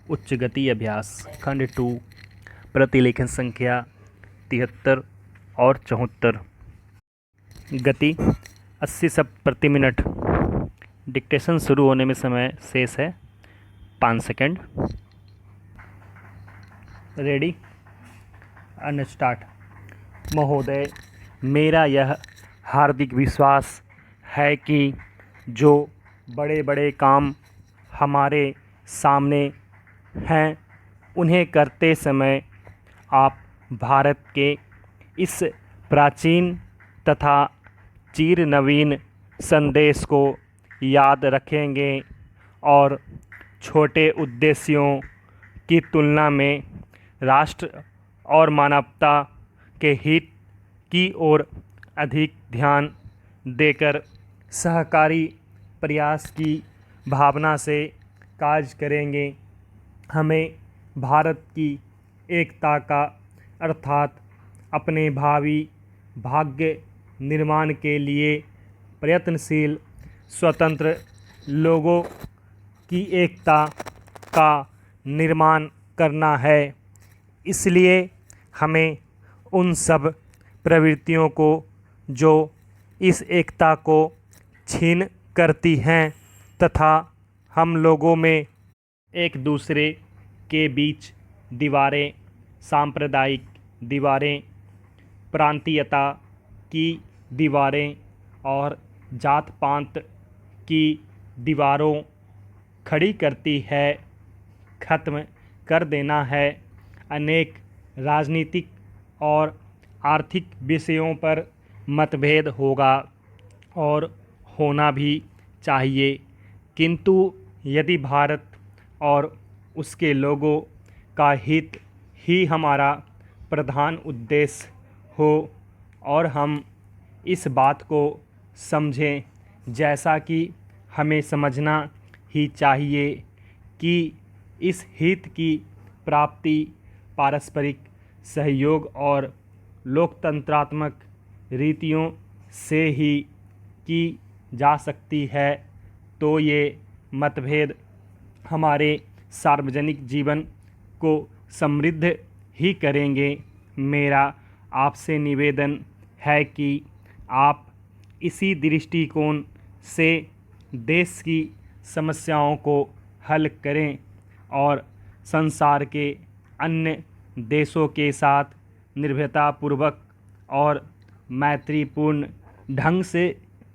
उच्च गति अभ्यास खंड 2 प्रतिलेखन संख्या 73 और 74। गति 80 शब्द प्रति मिनट। डिक्टेशन शुरू होने में समय शेष है 5 सेकंड। Ready and start. महोदय, मेरा यह हार्दिक विश्वास है कि जो बड़े बड़े काम हमारे सामने हैं उन्हें करते समय आप भारत के इस प्राचीन तथा चिर नवीन संदेश को याद रखेंगे और छोटे उद्देश्यों की तुलना में राष्ट्र और मानवता के हित की ओर अधिक ध्यान देकर सहकारी प्रयास की भावना से कार्य करेंगे। हमें भारत की एकता का अर्थात अपने भावी भाग्य निर्माण के लिए प्रयत्नशील स्वतंत्र लोगों की एकता का निर्माण करना है। इसलिए हमें उन सब प्रवृत्तियों को जो इस एकता को छीन करती हैं तथा हम लोगों में एक दूसरे के बीच दीवारें, सांप्रदायिक दीवारें, प्रांतीयता की दीवारें और जात पात की दीवारों खड़ी करती है, ख़त्म कर देना है। अनेक राजनीतिक और आर्थिक विषयों पर मतभेद होगा और होना भी चाहिए, किंतु यदि भारत और उसके लोगों का हित ही हमारा प्रधान उद्देश्य हो और हम इस बात को समझें, जैसा कि हमें समझना ही चाहिए कि इस हित की प्राप्ति पारस्परिक सहयोग और लोकतंत्रात्मक रीतियों से ही की जा सकती है, तो ये मतभेद हमारे सार्वजनिक जीवन को समृद्ध ही करेंगे। मेरा आपसे निवेदन है कि आप इसी दृष्टिकोण से देश की समस्याओं को हल करें और संसार के अन्य देशों के साथ निर्भयतापूर्वक और मैत्रीपूर्ण ढंग से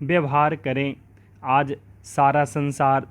व्यवहार करें। आज सारा संसार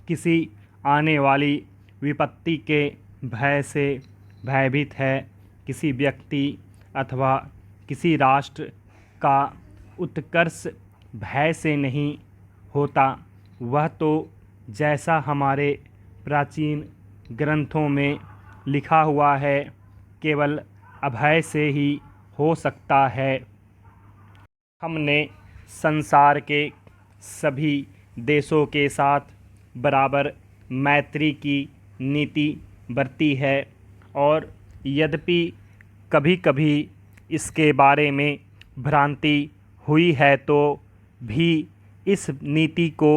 किसी आने वाली विपत्ति के भय से भयभीत है। किसी व्यक्ति अथवा किसी राष्ट्र का उत्कर्ष भय से नहीं होता, वह तो जैसा हमारे प्राचीन ग्रंथों में लिखा हुआ है केवल अभय से ही हो सकता है। हमने संसार के सभी देशों के साथ बराबर मैत्री की नीति बरती है और यद्यपि कभी कभी इसके बारे में भ्रांति हुई है तो भी इस नीति को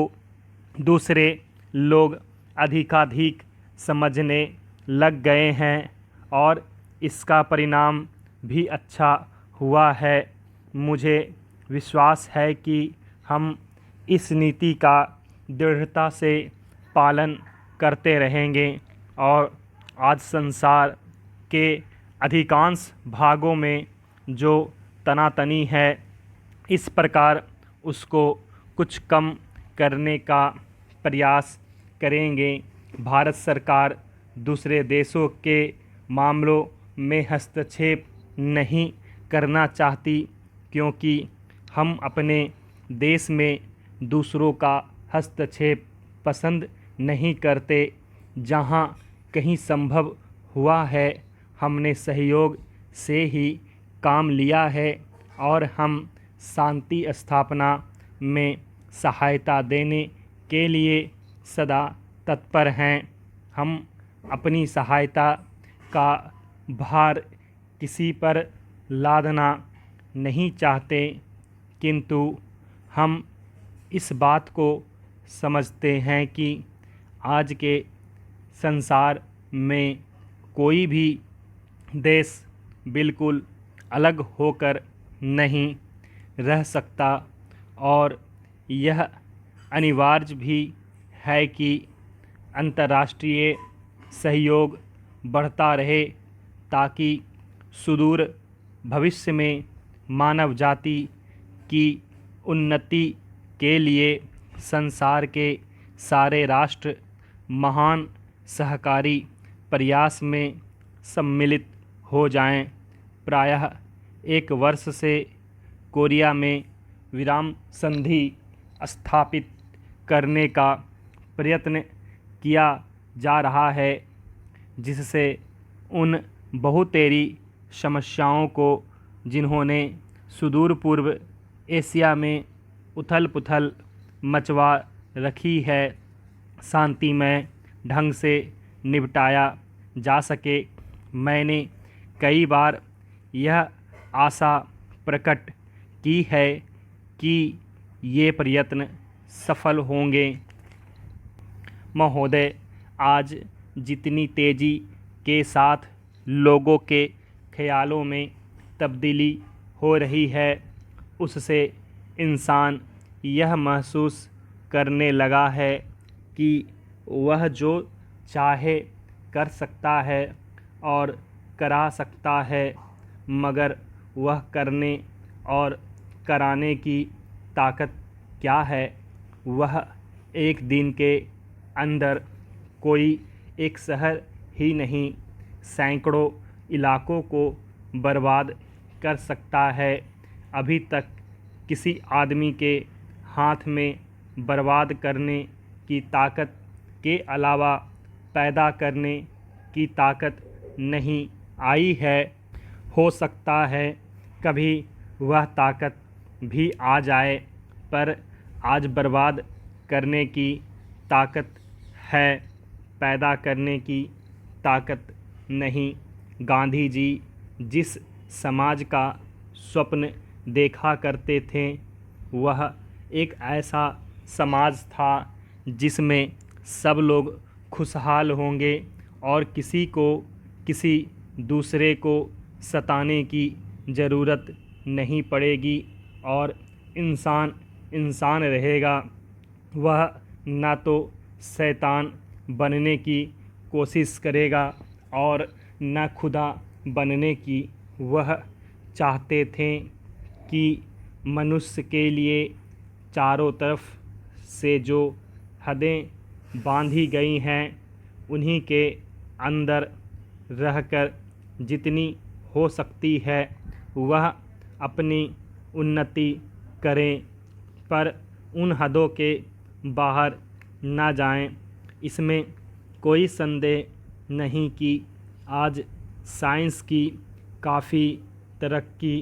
दूसरे लोग अधिकाधिक समझने लग गए हैं और इसका परिणाम भी अच्छा हुआ है। मुझे विश्वास है कि हम इस नीति का दृढ़ता से पालन करते रहेंगे और आज संसार के अधिकांश भागों में जो तनातनी है, इस प्रकार उसको कुछ कम करने का प्रयास करेंगे। भारत सरकार दूसरे देशों के मामलों में हस्तक्षेप नहीं करना चाहती, क्योंकि हम अपने देश में दूसरों का हस्तक्षेप पसंद नहीं करते। जहाँ कहीं संभव हुआ है हमने सहयोग से ही काम लिया है और हम शांति स्थापना में सहायता देने के लिए सदा तत्पर हैं। हम अपनी सहायता का भार किसी पर लादना नहीं चाहते, किंतु हम इस बात को समझते हैं कि आज के संसार में कोई भी देश बिल्कुल अलग होकर नहीं रह सकता और यह अनिवार्य भी है कि अंतर्राष्ट्रीय सहयोग बढ़ता रहे ताकि सुदूर भविष्य में मानव जाति की उन्नति के लिए संसार के सारे राष्ट्र महान सहकारी प्रयास में सम्मिलित हो जाएं। प्रायः एक वर्ष से कोरिया में विराम संधि स्थापित करने का प्रयत्न किया जा रहा है, जिससे उन बहुतेरी समस्याओं को जिन्होंने सुदूर पूर्व एशिया में उथल पुथल मचवा रखी है, शांतिमय ढंग से निपटाया जा सके। मैंने कई बार यह आशा प्रकट की है कि ये प्रयत्न सफल होंगे। महोदय, आज जितनी तेज़ी के साथ लोगों के ख्यालों में तब्दीली हो रही है, उससे इंसान यह महसूस करने लगा है कि वह जो चाहे कर सकता है और करा सकता है, मगर वह करने और कराने की ताकत क्या है? वह एक दिन के अंदर कोई एक शहर ही नहीं, सैकड़ों इलाकों को बर्बाद कर सकता है। अभी तक किसी आदमी के हाथ में बर्बाद करने की ताकत के अलावा पैदा करने की ताकत नहीं आई है। हो सकता है कभी वह ताकत भी आ जाए, पर आज बर्बाद करने की ताकत है, पैदा करने की ताकत नहीं। गांधी जी जिस समाज का स्वप्न देखा करते थे, वह एक ऐसा समाज था जिसमें सब लोग खुशहाल होंगे और किसी को किसी दूसरे को सताने की ज़रूरत नहीं पड़ेगी और इंसान इंसान रहेगा। वह ना तो शैतान बनने की कोशिश करेगा और न खुदा बनने की। वह चाहते थे कि मनुष्य के लिए चारों तरफ से जो हदें बांधी गई हैं, उन्हीं के अंदर रहकर जितनी हो सकती है वह अपनी उन्नति करें, पर उन हदों के बाहर ना जाएं। इसमें कोई संदेह नहीं कि आज साइंस की काफ़ी तरक्की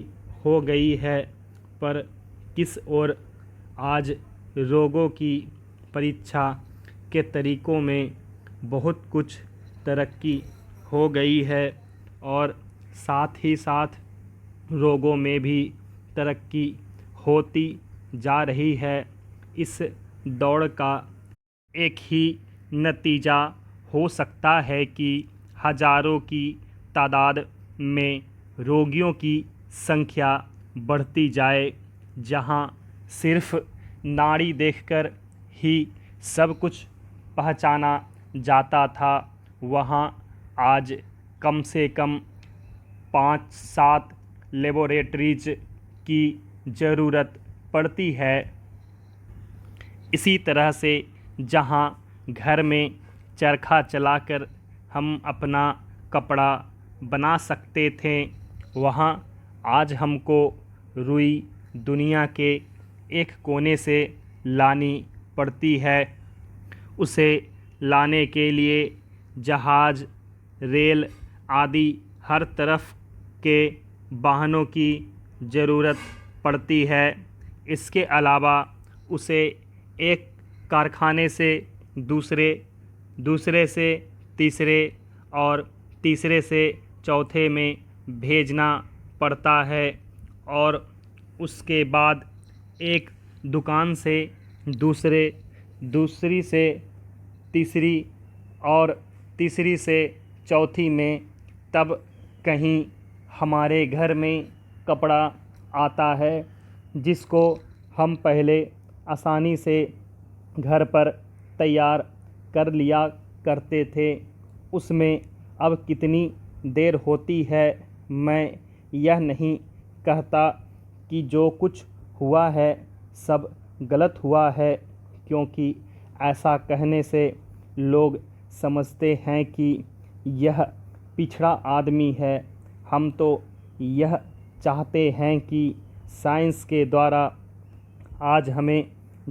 हो गई है, पर किस ओर आज रोगों की परीक्षा के तरीक़ों में बहुत कुछ तरक्की हो गई है और साथ ही साथ रोगों में भी तरक्की होती जा रही है। इस दौड़ का एक ही नतीजा हो सकता है कि हज़ारों की तादाद में रोगियों की संख्या बढ़ती जाए। जहां सिर्फ नाड़ी देखकर ही सब कुछ पहचाना जाता था, वहां आज कम से कम 5-7 लेबोरेटरीज की ज़रूरत पड़ती है। इसी तरह से जहां घर में चरखा चलाकर हम अपना कपड़ा बना सकते थे, वहां आज हमको रुई दुनिया के एक कोने से लानी पड़ती है। उसे लाने के लिए जहाज़, रेल आदि हर तरफ के वाहनों की ज़रूरत पड़ती है। इसके अलावा उसे एक कारखाने से दूसरे से तीसरे और तीसरे से चौथे में भेजना पड़ता है और उसके बाद एक दुकान से दूसरी से तीसरी और तीसरी से चौथी में तब कहीं हमारे घर में कपड़ा आता है जिसको हम पहले आसानी से घर पर तैयार कर लिया करते थे। उसमें अब कितनी देर होती है मैं यह नहीं कहता कि जो कुछ हुआ है सब गलत हुआ है, क्योंकि ऐसा कहने से लोग समझते हैं कि यह पिछड़ा आदमी है। हम तो यह चाहते हैं कि साइंस के द्वारा आज हमें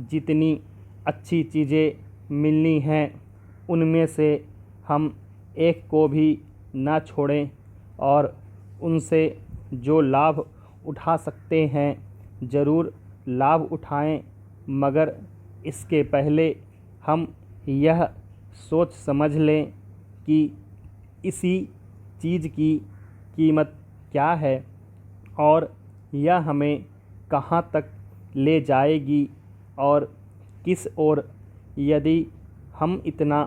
जितनी अच्छी चीज़ें मिलनी हैं उनमें से हम एक को भी ना छोड़ें और उनसे जो लाभ उठा सकते हैं ज़रूर लाभ उठाएं, मगर इसके पहले हम यह सोच समझ लें कि इसी चीज़ की कीमत क्या है और यह हमें कहाँ तक ले जाएगी और किस ओर। यदि हम इतना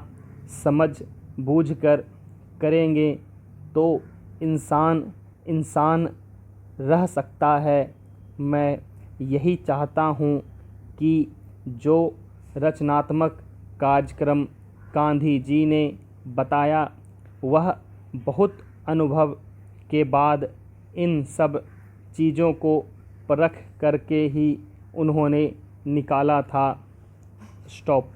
समझ बूझ कर करेंगे तो इंसान रह सकता है। मैं यही चाहता हूँ कि जो रचनात्मक कार्यक्रम गांधी जी ने बताया वह बहुत अनुभव के बाद इन सब चीज़ों को परख करके ही उन्होंने निकाला था। स्टॉप।